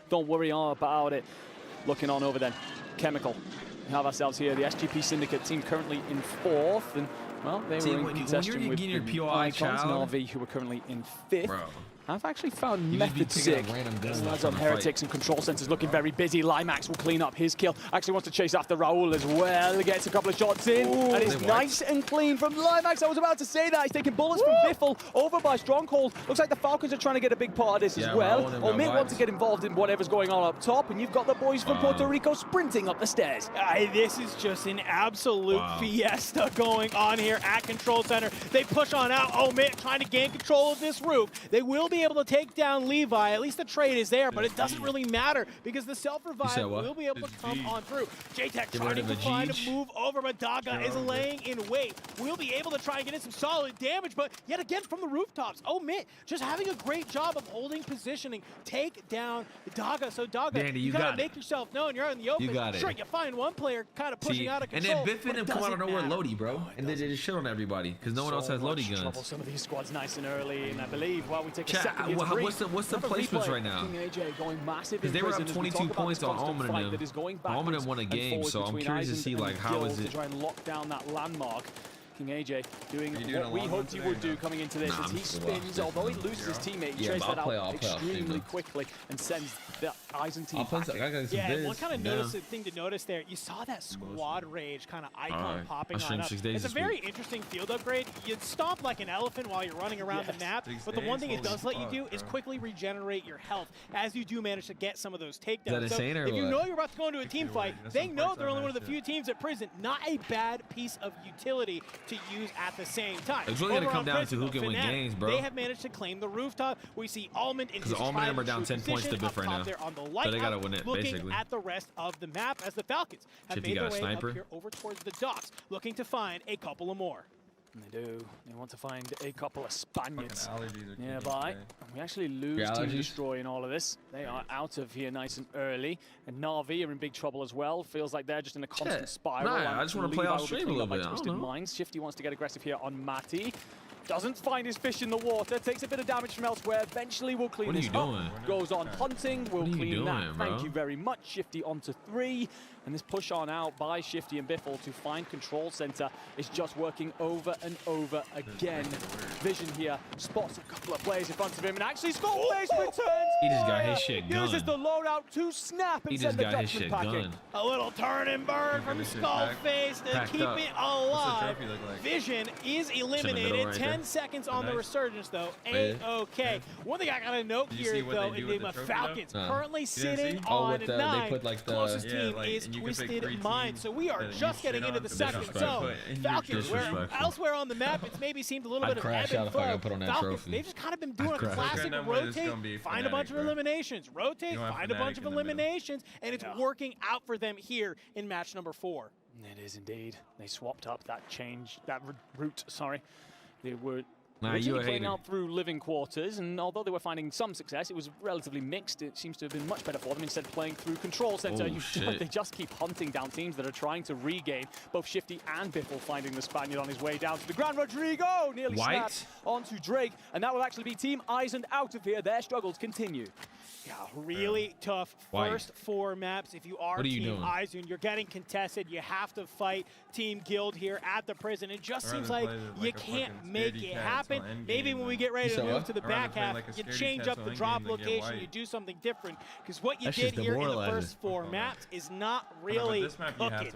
don't worry about it. Looking on over then, Chemical. We have ourselves here the SGP Syndicate team currently in 4th, and well, they were in contention with the Icons and RV, who are currently in 5th. Bro. I've actually found Method Sick. Lads on Heretics and Control Centers looking very busy. Limax will clean up his kill. Actually wants to chase after Raul as well. Gets a couple of shots in. Ooh, and it's nice and clean from Limax. I was about to say that. He's taking bullets from Biffle over by Stronghold. Looks like the Falcons are trying to get a big part of this as well. MWIII want to get involved in whatever's going on up top. And you've got the boys from Puerto Rico sprinting up the stairs. This is just an absolute fiesta going on here at Control Center. They push on out. MWIII trying to gain control of this roof. They will be able to take down Levi. At least the trade is there, but it doesn't really matter because the self-revive will be able to come on through. J-Tech trying to find a move over, but Daga is laying in wait. We'll be able to try and get in some solid damage, but yet again from the rooftops. MWIII just having a great job of holding positioning, take down Daga. So Daga, Danny, you gotta make yourself known. You're in the open. Sure, you find one player kind of pushing out of control. And then Biffle didn't come out of nowhere Lodi, bro. And they just shit on everybody because no one else has Lodi guns. Some of these squads nice and early, and I believe while we take a second here what's the placements right now? Because they were up 22 points on Almond and them. Almond won a game, so I'm curious to see like how is it. To try and lock down that landmark. King AJ doing what we hoped he would do coming into this as he spins, although he loses his teammate, he traces that out extremely quickly and sends the Aydan team back. Yeah, one kind of thing to notice there, you saw that squad rage kind of icon popping on up. It's a very interesting field upgrade. You stomp like an elephant while you're running around the map, but the one thing it does let you do is quickly regenerate your health as you do manage to get some of those takedowns. So if you know you're about to go into a team fight, they know they're only one of the few teams at Prison. Not a bad piece of utility to use at the same time. It's really going to come down to who can win games, bro. They have managed to claim the rooftop. We see Almond in his Almond are down 10 points to Biff right now. On the so they got to win it, looking at the rest of the map as the Falcons have made their way up here over towards the docks, looking to find a couple of more. And they do. They want to find a couple of Spaniards nearby. And we actually lose Team Destroy in all of this. They are out of here nice and early. And Na'Vi are in big trouble as well. Feels like they're just in a constant spiral. I just want to play off stream a little bit. Twisted Minds. Shifty wants to get aggressive here on Matty. Doesn't find his fish in the water. Takes a bit of damage from elsewhere. Eventually will clean this up. Goes on hunting. Will clean that. Thank you very much. Shifty onto 3. And this push on out by Shifty and Biffle to find Control Center is just working over and over again. Vision here spots a couple of players in front of him and actually Skullface returns. He just got his shit gun. Uses the loadout to snap and send the Dutchman packing. A little turn and burn from Skullface to keep it alive. Vision is eliminated. 10 seconds on the Resurgence though. A-okay. One thing I gotta note here though, Enigma Falcons currently sitting on 9. Closest team is Twisted Minds. So we are just getting into the second zone. Falcons, where elsewhere on the map, it's maybe seemed a little bit of ebb and flow. Falcons, they've just kind of been doing a classic rotate, find a bunch of eliminations, rotate, find a bunch of eliminations, and it's working out for them here in match number 4. It is indeed. They swapped up that route, sorry. They were playing out through living quarters, and although they were finding some success, it was relatively mixed. It seems to have been much better for them instead of playing through Control Center. They just keep hunting down teams that are trying to regain. Both Shifty and Biffle finding the Spaniard on his way down to the ground. Rodrigo nearly snapped onto Drake, and that will actually be Team Aydan out of here. Their struggles continue. Yeah, really tough first 4 maps. If you are Team Aydan, you're getting contested. You have to fight Team Guild here at the Prison. It just seems like you can't make it happen. Maybe when we get ready to move to the back half, you change up the drop location, you do something different. Because what you did here in the first 4 maps is not really cooking.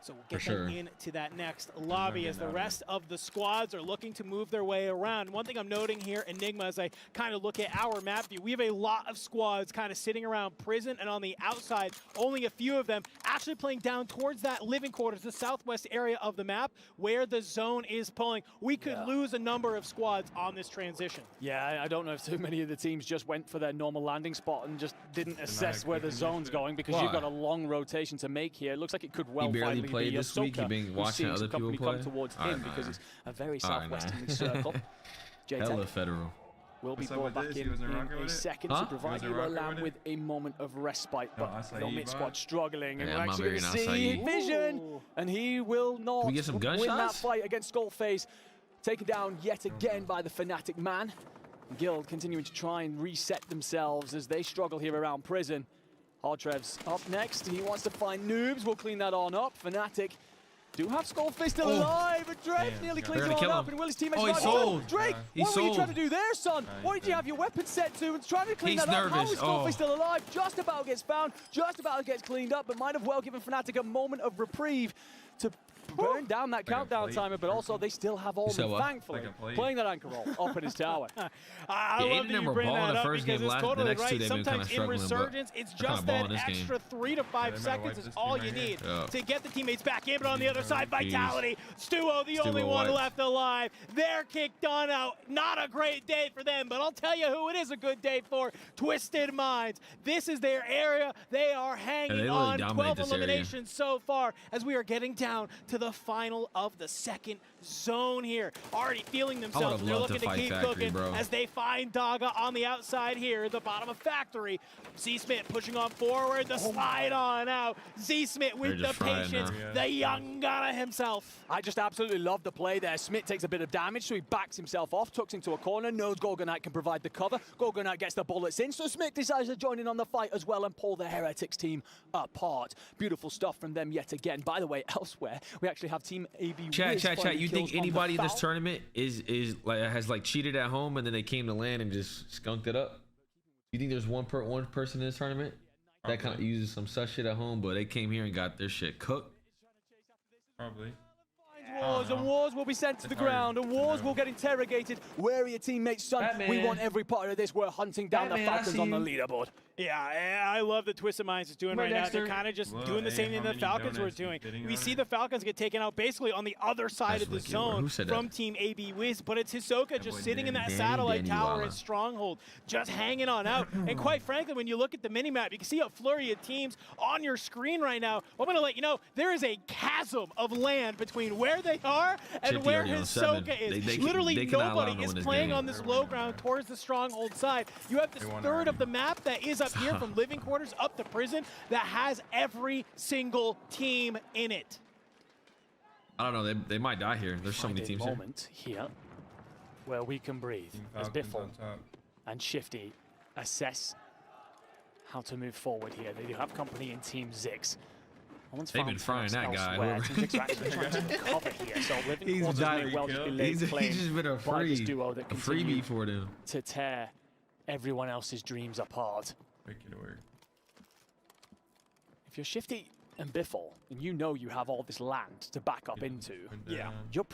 So we'll get them into that next lobby as the rest of the squads are looking to move their way around. One thing I'm noting here, Enigma, as I kind of look at our map view, we have a lot of squads kind of sitting around Prison, and on the outside, only a few of them actually playing down towards that living quarters, the southwest area of the map, where the zone is pulling. We could lose a number of squads on this transition. Yeah, I don't know if too many of the teams just went for their normal landing spot and just didn't assess where the zone's going, because you've got a long rotation to make here. It looks like it could well finally be this week. You've been watching other people play? Come towards him because it's a very southwesterly circle. Hella federal. Will be brought back in a second to provide you with a moment of respite. But the MWIII squad struggling, and we're actually going to see Vision, and he will not win that fight against Skullface. Taken down yet again by the Fnatic man. Guild continuing to try and reset themselves as they struggle here around prison. Hardtrev's up next. He wants to find Newbz. We'll clean that on up. Fnatic do have Skullfist still alive, but Drake nearly cleans it all up, and will his teammates he sold. Drake, what were you trying to do there, son? What did you have your weapon set to? And trying to clean that up. How is Skullfist still alive? Just about gets found, just about gets cleaned up, but might have well given Fnatic a moment of reprieve to burn down that countdown timer, but also they still have Allman, thankfully, playing that anchor roll up in his tower. I love that you bring that up because it's totally right. Sometimes in Resurgence, it's just that extra 3 to 5 seconds is all you need to get the teammates back in. But on the other side, Vitality, Stuo, the only one left alive. They're kicked on out. Not a great day for them, but I'll tell you who it is a good day for. Twisted Minds. This is their area. They are hanging on. 12 eliminations so far as we are getting down to the final of the second zone here. Already feeling themselves. They're looking to keep cooking as they find Daga on the outside here, the bottom of Factory. Z-Smith pushing on forward, the slide on out. Z-Smith with the patience, the young gunner himself. I just absolutely love the play there. Smith takes a bit of damage, so he backs himself off, tucks into a corner, knows Gorgonite can provide the cover. Gorgonite gets the bullets in, so Smith decides to join in on the fight as well and pull the Heretics team apart. Beautiful stuff from them yet again. By the way, elsewhere, we actually have Team AB. Chat. You think anybody in this tournament is like has like cheated at home and then they came to land and just skunked it up? You think there's one person in this tournament that kind of uses some such shit at home, but they came here and got their shit cooked? Probably. Wars and Wars will be sent to the ground, and Wars will get interrogated. Where are your teammates, son? We want every part of this. We're hunting down the Falcons on the leaderboard. Yeah, I love the Twisted Minds is doing right now. They're kind of just doing the same thing the Falcons were doing. We see the Falcons get taken out basically on the other side of the zone from Team MWIII, but it's Hisoka just sitting in that satellite tower at Stronghold, just hanging on out. And quite frankly, when you look at the minimap, you can see a flurry of teams on your screen right now. I'm going to let you know, there is a chasm of land between where they are and where Hisoka is. Literally nobody is playing on this low ground towards the Stronghold side. You have this third of the map that is up here from living quarters up to prison that has every single team in it. I don't know. They might die here. There's so many teams here where we can breathe as Biffle and Shifty assess how to move forward here. They do have company in Team Zix. They've been frying that guy. He's just been a freebie for them to tear everyone else's dreams apart. Make it work. If you're Shifty and Biffle, and you know you have all this land to back up into, you're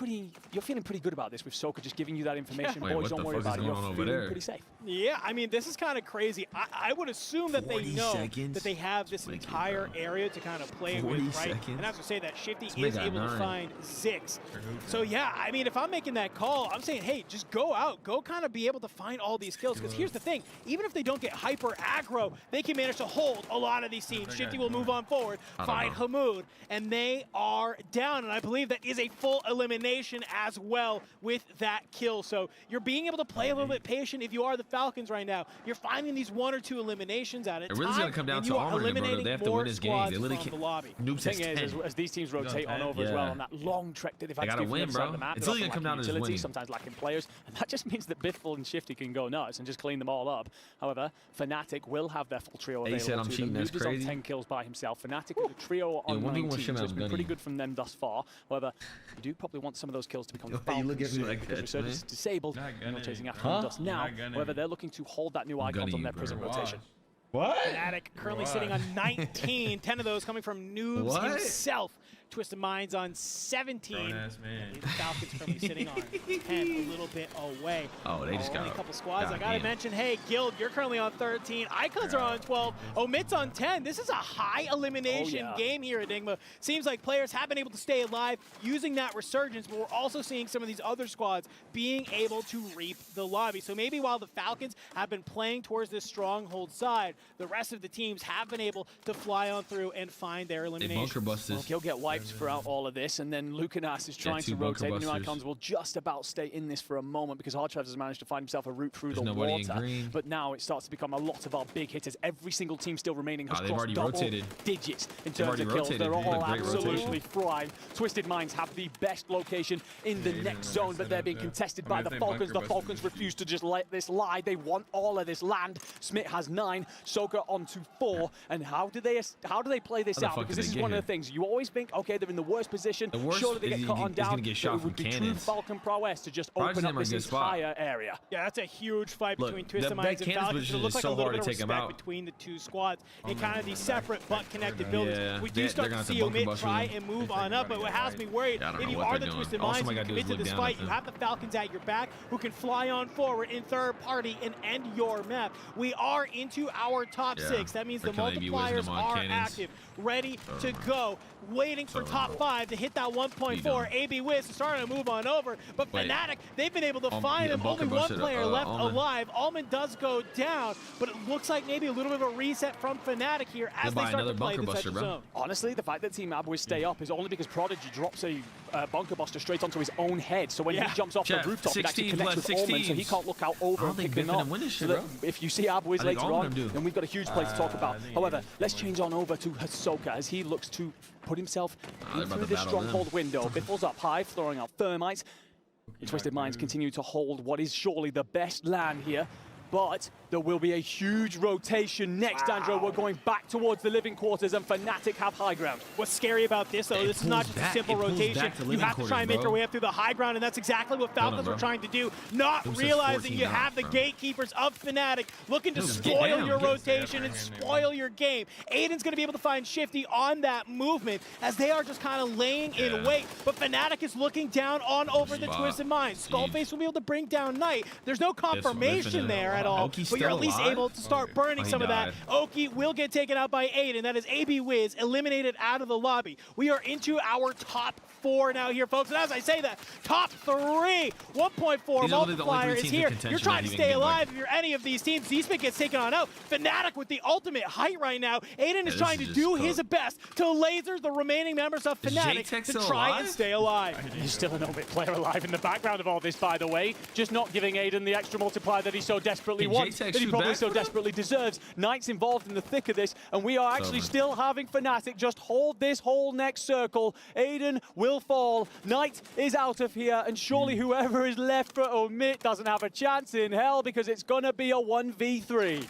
feeling pretty good about this with Soka just giving you that information. Boys, don't worry about it. You're feeling pretty safe. Yeah, I mean, this is kind of crazy. I would assume that they know that they have this entire area to kind of play with, right? And I have to say that Shifty is able to find Zix. So yeah, I mean, if I'm making that call, I'm saying, hey, just go out, go kind of be able to find all these kills. Because here's the thing, even if they don't get hyper aggro, they can manage to hold a lot of these teams. Shifty will move on forward, find Hamoud, and they are down. And I believe that is a full elimination as well with that kill. So you're being able to play a little bit patient if you are the Falcons right now. You're finding these 1 or 2 eliminations at a time. It really is going to come down to Armor, bro. They have to win this game. They literally can't. Newbz has 10. As these teams rotate on over as well on that long trek that they've had to do win, bro. the map, it's really going to come down to winning. Sometimes lacking players, and that just means that Biffle and Shifty can go nuts and just clean them all up. However, Fnatic will have their full trio available. He said I'm cheating. That's crazy. On 10 kills by himself. Fnatic with a trio on 19, so it's been pretty good from them thus far. However, you do probably want some of those kills to become Falcons soon, because Resurgence is disabled. Not chasing after dust now. However, they're looking to hold that new icon on their prison rotation. Fnatic currently sitting on 19, 10 of those coming from Newbz himself. Twisted Minds on 17. The Falcons currently sitting on 10, a little bit away. Oh, they just got a couple squads. I gotta mention, hey, Guild, you're currently on 13. Icons are on 12. Omit's on 10. This is a high elimination game here, Enigma. Seems like players have been able to stay alive using that Resurgence, but we're also seeing some of these other squads being able to reap the lobby. So maybe while the Falcons have been playing towards this Stronghold side, the rest of the teams have been able to fly on through and find their elimination. Bunker busters. Well, he'll get wiped throughout all of this, and then Lucanas is trying to rotate. The new Icons will just about stay in this for a moment because Hardtrav has managed to find himself a route through the water. But now it starts to become a lot of our big hitters. Every single team still remaining has crossed double digits in terms of kills. They're all absolutely flying. Twisted Minds have the best location in the next zone, but they're being contested by the Falcons. The Falcons refuse to just let this lie. They want all of this land. Smith has 9, Soka onto 4, and how do they play this out? Because this is one of the things you always think, okay, they're in the worst position. Surely they get cut on down. It would be true Falcon prowess to just open up this entire area. Yeah, that's a huge fight between Twisted Minds and Falcons. It looks like a little bit of respect between the two squads and kind of these separate but connected buildings. We do start to see MWIII try and move on up, but what has me worried, if you are the Twisted Minds, you commit to this fight, you have the Falcons at your back who can fly on forward in third party and end your map. We are into our top 6. That means the multipliers are active, ready to go, waiting for top 5 to hit that 1.4. MWIII is starting to move on over, but Fnatic, they've been able to find him. Only one player left alive. Almond does go down, but it looks like maybe a little bit of a reset from Fnatic here as they start to play this edge zone. Honestly, the fact that Team MWIII stay up is only because Prodigy drops a bunker buster straight onto his own head. So when he jumps off the rooftop, it actually connects with Almond, so he can't look out over and pick them up. So if you see MWIII later on, then we've got a huge play to talk about. However, let's change on over to Hisoka as he looks to put himself into this stronghold window. Biffle's up high, throwing out thermites. The Twisted Minds continue to hold what is surely the best land here. But there will be a huge rotation next, Andrew. We're going back towards the living quarters, and Fnatic have high ground. What's scary about this, though, this is not just a simple rotation. You have to try and make your way up through the high ground, and that's exactly what Falcons were trying to do, not realizing you have the gatekeepers of Fnatic looking to spoil your rotation and spoil your game. Aydan's going to be able to find Shifty on that movement as they are just kind of laying in wait. But Fnatic is looking down on over the Twisted Minds. Skullface will be able to bring down Knight. There's no confirmation there at all, but you're at least able to start burning some of that. Oki will get taken out by Aydan. That is MWIII eliminated out of the lobby. We are into our top 4 now here, folks. And as I say that, top 3, 1.4 multiplier is here. You're trying to stay alive if you're any of these teams. Z-Spit gets taken on out. Fnatic with the ultimate height right now. Aydan is trying to do his best to laser the remaining members of Fnatic to try and stay alive. There's still an MWIII player alive in the background of all this, by the way. Just not giving Aydan the extra multiplier that he so desperately wants, that he probably so desperately deserves. Knight's involved in the thick of this, and we are actually still having Fnatic just hold this whole next circle. Aydan will fall. Knight is out of here, and surely whoever is left for MWIII doesn't have a chance in hell because it's gonna be a 1v3.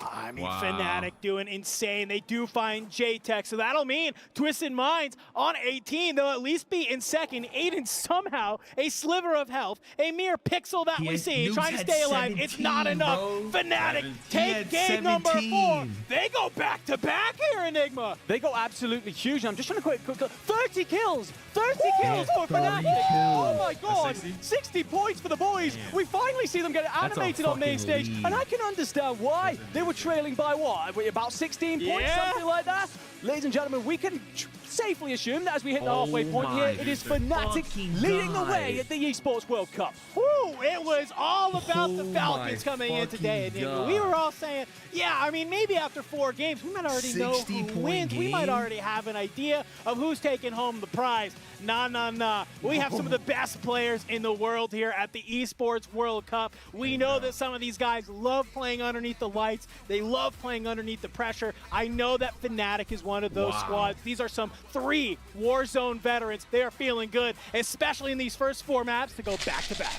I mean, Fnatic doing insane. They do find JTech, so that'll mean Twisted Minds on 18. They'll at least be in second. Aydan somehow a sliver of health, a mere pixel that we see, trying to stay alive. It's not enough. Fnatic take game number 4. They go back to back here, Enigma. They go absolutely huge. I'm just trying to quick 30 kills. 30 kills for Fnatic. Oh my god. 60 points for the boys. We finally see them get animated on main stage, and I can understand why. They were trailing by what? About 16 points, something like that? Ladies and gentlemen, we can safely assume that as we hit the halfway point here, it is Fnatic leading the way at the Esports World Cup. Woo! It was all about the Falcons coming in today. We were all saying, yeah, I mean, maybe after 4 games, we might already know who wins. We might already have an idea of who's taking home the prize. Nah. We have some of the best players in the world here at the Esports World Cup. We know that some of these guys love playing underneath the lights. They love playing underneath the pressure. I know that Fnatic is one of those squads. These are some 3 Warzone veterans. They are feeling good, especially in these first 4 maps to go back to back.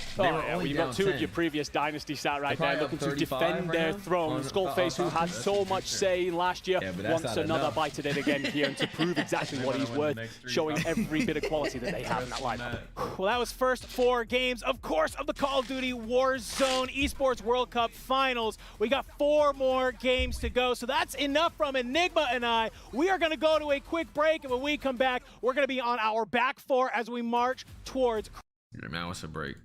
You've got 2 of your previous dynasty sat right there looking to defend their throne. Skullface, who had so much say last year, wants another bite at it again here and to prove exactly what he's worth, showing every bit of quality that they have in that lineup. Well, that was first 4 games, of course, of the Call of Duty Warzone Esports World Cup Finals. We got 4 more games to go, so that's enough from Enigma and I. We are going to go to a quick break, and when we come back, we're going to be on our back 4 as we march towards... Now it's a break.